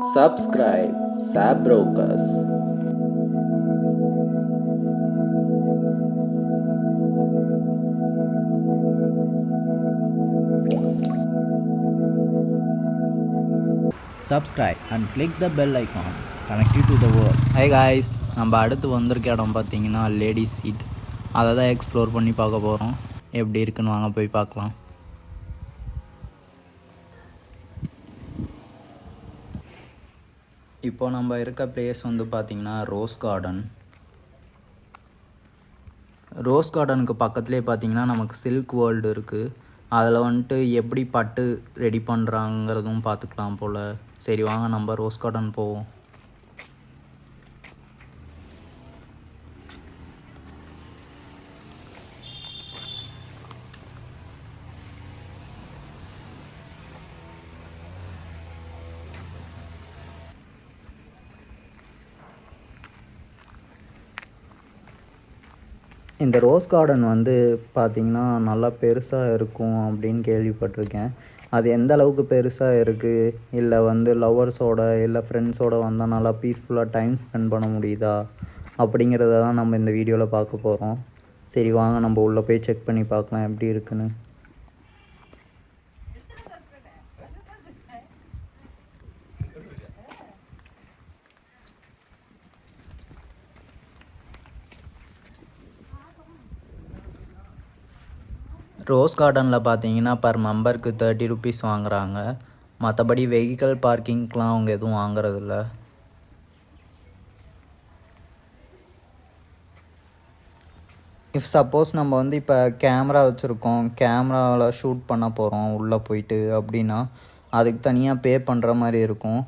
Subscribe Sabrocus. Subscribe and click the bell icon. Connect you to the world. Hey guys, நம்ம அடுத்து வந்திருக்க இடம் பார்த்தீங்கன்னா லேடிஸ் சீட். அதை தான் எக்ஸ்ப்ளோர் பண்ணி பார்க்க போகிறோம். எப்படி இருக்குன்னு வாங்க போய் பார்க்கலாம். இப்போ நம்ம இருக்க பிளேஸ் வந்து பார்த்திங்கன்னா ரோஸ் கார்டன். ரோஸ் கார்டனுக்கு பக்கத்துலேயே பார்த்திங்கன்னா நமக்கு சில்க் வேர்ல்டு இருக்குது. அதில் வந்துட்டு எப்படி பட்டு ரெடி பண்ணுறாங்கிறதும் பார்த்துக்கலாம் போல். சரி வாங்க நம்ம ரோஸ் கார்டன் போவோம். இந்த ரோஸ் கார்டன் வந்து பார்த்திங்கன்னா நல்லா பெருசாக இருக்கும் அப்படின்னு கேள்விப்பட்டிருக்கேன். அது எந்த அளவுக்கு பெருசாக இருக்குது, இல்லை வந்து லவ்வர்ஸோட இல்லை ஃப்ரெண்ட்ஸோடு வந்தால் நல்லா பீஸ்ஃபுல்லாக டைம் ஸ்பெண்ட் பண்ண முடியுதா அப்படிங்கிறத தான் நம்ம இந்த வீடியோவில் பார்க்க போகிறோம். சரி வாங்க நம்ம உள்ளே போய் செக் பண்ணி பார்க்கலாம் எப்படி இருக்குன்னு. ரோஸ் கார்டனில் பார்த்தீங்கன்னா பர் மெம்பருக்கு 30 ருபீஸ் வாங்குகிறாங்க. மற்றபடி வெஹிக்கிள் பார்க்கிங்க்கெலாம் அவங்க எதுவும் வாங்குறதில்ல. இஃப் சப்போஸ் நம்ம வந்து இப்போ கேமரா வச்சுருக்கோம், கேமராவில் ஷூட் பண்ண போகிறோம் உள்ளே போயிட்டு அப்படின்னா அதுக்கு தனியாக பே பண்ணுற மாதிரி இருக்கும்.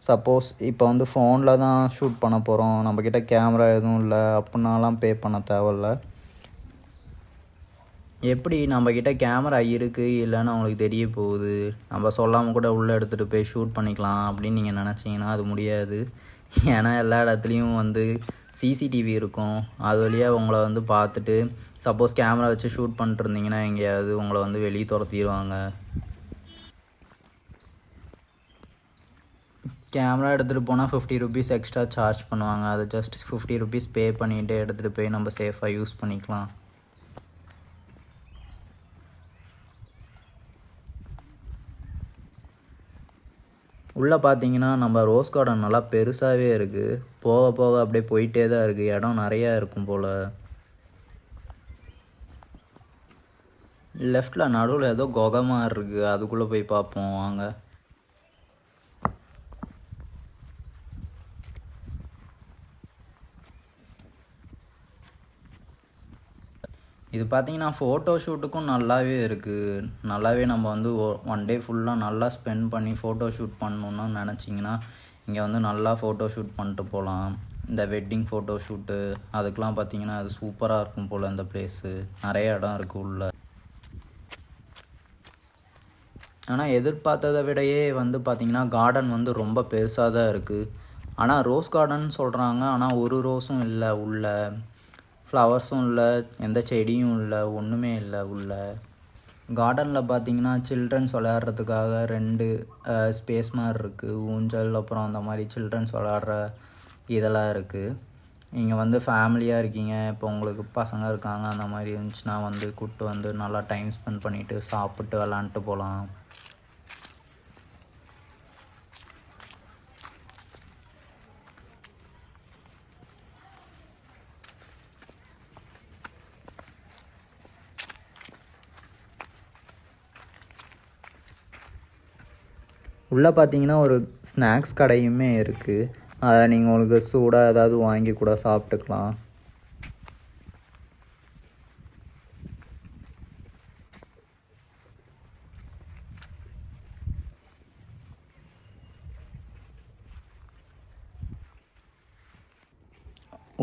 சப்போஸ் இப்போ வந்து ஃபோனில் தான் ஷூட் பண்ண போகிறோம், நம்மக்கிட்ட கேமரா எதுவும் இல்லை அப்படின்னாலாம் பே பண்ண தேவையில்ல. எப்படி நம்மக்கிட்ட கேமரா இருக்குது இல்லைன்னு அவங்களுக்கு தெரிய போகுது, நம்ம சொல்லாமல் கூட உள்ளே எடுத்துகிட்டு போய் ஷூட் பண்ணிக்கலாம் அப்படின்னு நீங்கள் நினச்சிங்கன்னா அது முடியாது. ஏன்னா எல்லா இடத்துலையும் வந்து சிசிடிவி இருக்கும். அது வழியாக உங்களை வந்து பார்த்துட்டு சப்போஸ் கேமரா வச்சு ஷூட் பண்ணிட்டுருந்தீங்கன்னா எங்கேயாவது உங்களை வந்து வெளியே துரத்திடுவாங்க. கேமரா எடுத்துகிட்டு போனால் 50 ருபீஸ் எக்ஸ்ட்ரா சார்ஜ் பண்ணுவாங்க. அதை ஜஸ்ட் 50 ருபீஸ் பே பண்ணிவிட்டு எடுத்துகிட்டு போய் நம்ம சேஃபாக யூஸ் பண்ணிக்கலாம். உள்ளே பார்த்தீங்கன்னா நம்ம ரோஸ் கார்டன் நல்லா பெருசாகவே இருக்குது. போக போக அப்படியே போயிட்டே தான் இருக்குது. இடம் நிறையா இருக்கும் போல். லெஃப்டில் நடுவில் ஏதோ குகை மாதிரி இருக்குது, அதுக்குள்ளே போய் பார்ப்போம் வாங்க. இது பார்த்திங்கன்னா ஃபோட்டோ ஷூட்டுக்கும் நல்லாவே இருக்குது. நல்லாவே நம்ம வந்து ஒன் டே ஃபுல்லாக நல்லா ஸ்பெண்ட் பண்ணி ஃபோட்டோ ஷூட் பண்ணணுன்னு நினச்சிங்கன்னா இங்கே வந்து நல்லா ஃபோட்டோ ஷூட் பண்ணிட்டு போகலாம். இந்த வெட்டிங் ஃபோட்டோ ஷூட்டு அதுக்கெலாம் பார்த்திங்கன்னா அது சூப்பராக இருக்கும் போல். இந்த பிளேஸு நிறைய இடம் இருக்குது உள்ள. ஆனால் எதிர்பார்த்ததை விடையே வந்து பார்த்திங்கன்னா கார்டன் வந்து ரொம்ப பெருசாக தான் இருக்குது. ஆனால் ரோஸ் கார்டன் சொல்கிறாங்க, ஆனால் ஒரு ரோஸும் இல்லை உள்ள, ஃப்ளவர்ஸும் இல்லை, எந்த செடியும் இல்லை, ஒன்றுமே இல்லை உள்ள. கார்டனில் பார்த்தீங்கன்னா சில்ட்ரன்ஸ் விளையாடுறதுக்காக 2 ஸ்பேஸ் மாதிரி இருக்குது. ஊஞ்சல் அப்புறம் அந்த மாதிரி சில்ட்ரன்ஸ் விளையாடுற இதெல்லாம் இருக்குது. நீங்கள் வந்து ஃபேமிலியாக இருக்கீங்க, இப்போ உங்களுக்கு பசங்க இருக்காங்க, அந்த மாதிரி இருந்துச்சுன்னா வந்து கூப்பிட்டு வந்து நல்லா டைம் ஸ்பெண்ட் பண்ணிவிட்டு சாப்பிட்டு விளாண்டுட்டு போகலாம். உள்ளே பார்த்தீங்கன்னா ஒரு ஸ்நாக்ஸ் கடையுமே இருக்குது. அதில் நீங்கள் உங்களுக்கு சூடாக ஏதாவது வாங்கி கூட சாப்பிட்டுக்கலாம்.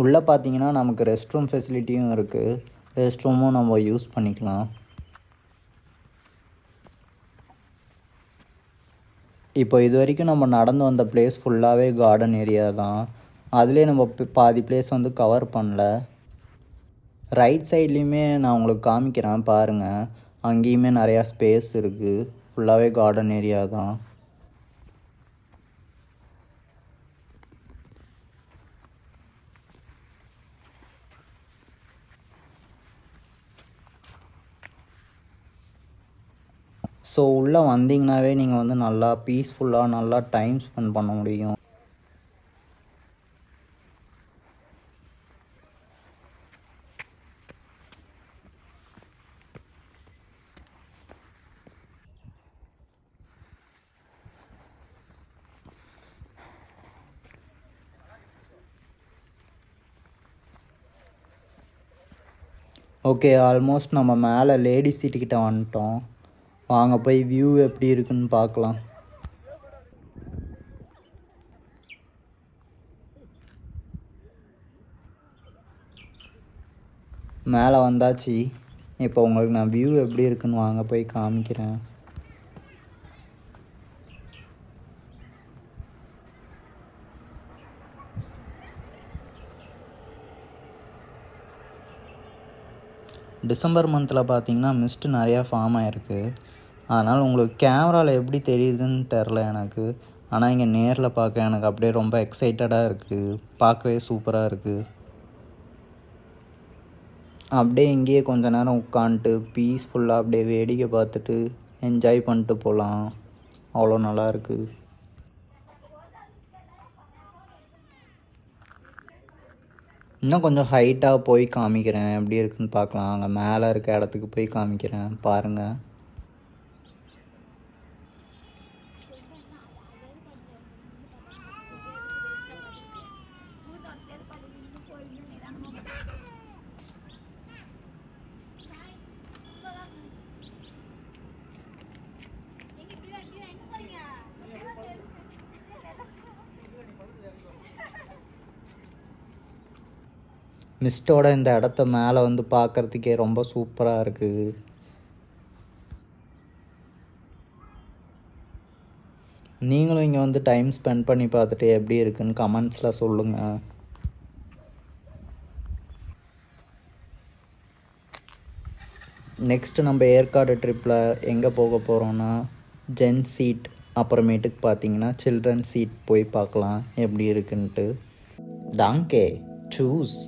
உள்ளே பார்த்தீங்கன்னா நமக்கு ரெஸ்ட் ரூம் ஃபெசிலிட்டியும் இருக்குது. ரெஸ்ட் ரூமும் நம்ம யூஸ் பண்ணிக்கலாம். இப்போ இது வரைக்கும் நம்ம நடந்து வந்த பிளேஸ் ஃபுல்லாகவே கார்டன் ஏரியா தான். அதுலேயே நம்ம பாதி பிளேஸ் வந்து கவர் பண்ணல. ரைட் சைட்லேயுமே நான் உங்களுக்கு காமிக்கிறேன் பாருங்கள். அங்கேயுமே நிறையா ஸ்பேஸ் இருக்குது. ஃபுல்லாகவே கார்டன் ஏரியா தான். ஸோ உள்ளே வந்தீங்கன்னாவே நீங்கள் வந்து நல்லா பீஸ்ஃபுல்லாக நல்லா டைம் ஸ்பெண்ட் பண்ண முடியும். ஓகே, ஆல்மோஸ்ட் நம்ம மேலே லேடி சீட்டுக்கிட்ட வந்துட்டோம். வாங்க போய் வியூ எப்படி இருக்குன்னு பார்க்கலாம். மேலே வந்தாச்சு. இப்போ உங்களுக்கு நான் வியூ எப்படி இருக்குன்னு வாங்க போய் காமிக்கிறேன். டிசம்பர் மந்தில் பார்த்தீங்கன்னா மிஸ்ட்டு நிறையா ஃபார்ம் ஆகிருக்கு. அதனால் உங்களுக்கு கேமராவில் எப்படி தெரியுதுன்னு தெரில எனக்கு. ஆனால் இங்கே நேரில் பார்க்க எனக்கு அப்படியே ரொம்ப எக்ஸைட்டடாக இருக்குது. பார்க்கவே சூப்பராக இருக்குது. அப்படியே இங்கேயே கொஞ்ச நேரம் உட்காந்துட்டு பீஸ்ஃபுல்லாக அப்படியே வேடிக்கை பார்த்துட்டு என்ஜாய் பண்ணிட்டு போகலாம். அவ்வளோ நல்லா இருக்குது. இன்னும் கொஞ்சம் ஹைட்டாக போய் காமிக்கிறேன், எப்படி இருக்குன்னு பார்க்கலாம். அங்கே மேலே இருக்க இடத்துக்கு போய் காமிக்கிறேன், பாருங்கள். மிஸ்டோட இந்த இடத்த மேலே வந்து பார்க்குறதுக்கே ரொம்ப சூப்பராக இருக்குது. நீங்களும் இங்கே வந்து டைம் ஸ்பெண்ட் பண்ணி பார்த்துட்டு எப்படி இருக்குன்னு கமெண்ட்ஸில் சொல்லுங்கள். நெக்ஸ்ட்டு நம்ம ஏற்காடு ட்ரிப்பில் எங்கே போக போகிறோன்னா ஜென் சீட், அப்புறமேட்டுக்கு பார்த்தீங்கன்னா சில்ட்ரன் சீட் போய் பார்க்கலாம் எப்படி இருக்குன்ட்டு. டாங்கே சூஸ்.